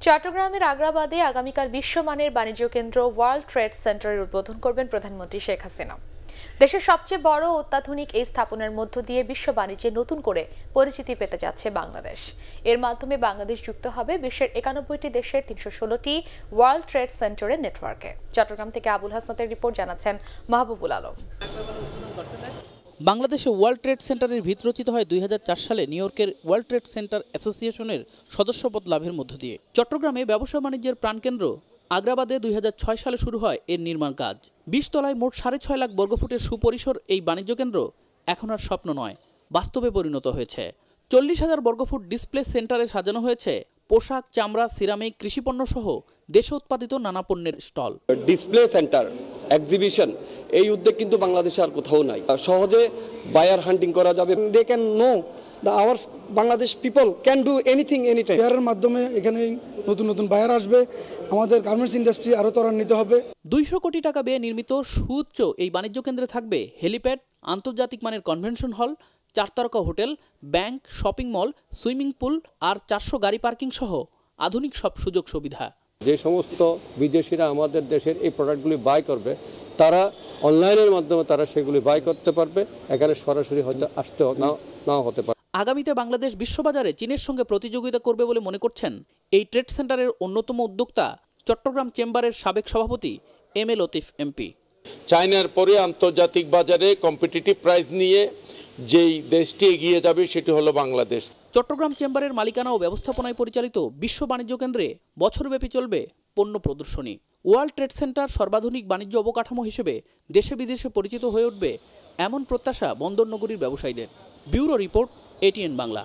চট্টগ্রামের আগ্রাবাদে আগামীকাল বিশ্বমানের বাণিজ্য কেন্দ্র ওয়ার্ল্ড ট্রেড সেন্টারের উদ্বোধন করবেন প্রধানমন্ত্রী শেখ হাসিনা। দেশের সবচেয়ে বড় অত্যাধুনিক এই স্থাপনার মধ্য দিয়ে বিশ্ব বাণিজ্যে নতুন করে পরিচিতি পেতে যাচ্ছে বাংলাদেশ। এর মাধ্যমে বাংলাদেশ যুক্ত হবে বিশ্বের 91টি দেশের 316টি ওয়ার্ল্ড ট্রেড সেন্টারের নেটওয়ার্কে। চট্টগ্রাম থেকে আবুল হাসনাতের রিপোর্ট, জানাচ্ছেন মাহবুবুল আলম। বাংলাদেশে ওয়ার্ল্ড ট্রেড সেন্টারের ভিত রচিত হয় 2004 সালে নিউ ইয়র্কের ওয়ার্ল্ড ট্রেড সেন্টার অ্যাসোসিয়েশনের সদস্যপদ লাভের মধ্য দিয়ে। চট্টগ্রামে ব্যবসা বাণিজ্যের প্রাণকেন্দ্র আগ্রাবাদে 2006 সালে শুরু হয় এর নির্মাণ কাজ। 20 তলায় মোট 6.5 লাখ বর্গফুটের সুপরিসর এই বাণিজ্য কেন্দ্র এখন আর স্বপ্ন নয়, বাস্তবে পরিণত হয়েছে। 40,000 বর্গফুট ডিসপ্লে সেন্টারে সাজানো হয়েছে পোশাক, চামড়া, সিরামিক, কৃষিপণ্য সহ দেশে উৎপাদিত নানা পণ্যের স্টল। ডিসপ্লে সেন্টার, এক্সিবিশন, এই উদ্যোগ কিন্তু বাংলাদেশে আর কোথাও নাই। সহজে বায়ার হান্টিং করা যাবে। They can know the our Bangladesh people can do anything anytime. বায়ারের মাধ্যমে এখানে নতুন নতুন বায়ার আসবে, আমাদের গার্মেন্টস ইন্ডাস্ট্রি আরও ত্বরান্বিত হবে। 200 কোটি টাকা ব্যয়ে নির্মিত সুউচ্চ এই বাণিজ্য কেন্দ্রে থাকবে হেলিপ্যাড, আন্তর্জাতিক মানের কনভেনশন হল, 4 তারকা hotel, bank, shopping mall, swimming pool আর 400 গাড়ি পার্কিং সহ আধুনিক সব সুযোগ সুবিধা। যে সমস্ত বিদেশিরা আমাদের দেশের এই প্রোডাক্টগুলি বাই করবে, তারা অনলাইনের মাধ্যমে তারা সেগুলি বাই করতে পারবে। এখানে সরাসরি হয়তো আসতেও নাও হতে পারে। আগামীতে বাংলাদেশ বিশ্ববাজারে চীনের সঙ্গে প্রতিযোগিতা করবে বলে মনে করছেন এই ট্রেড সেন্টারের অন্যতম উদ্যোক্তা চট্টগ্রাম চেম্বারের সাবেক সভাপতি এম এ লতিফ এমপি। চায়নার পরে আন্তর্জাতিক বাজারে কম্পিটিটিভ প্রাইস নিয়ে যেই দেশটি এগিয়ে যাবে সেটি হলো বাংলাদেশ। চট্টগ্রাম চেম্বারের মালিকানা ও ব্যবস্থাপনায় পরিচালিত বিশ্ব বাণিজ্য কেন্দ্রে বছরব্যাপী চলবে পণ্য প্রদর্শনী। ওয়ার্ল্ড ট্রেড সেন্টার সর্বাধুনিক বাণিজ্য অবকাঠামো হিসেবে দেশে বিদেশে পরিচিত হয়ে উঠবে এমন প্রত্যাশা বন্দর নগরীর ব্যবসায়ীদের। Bureau report, ATN Bangla.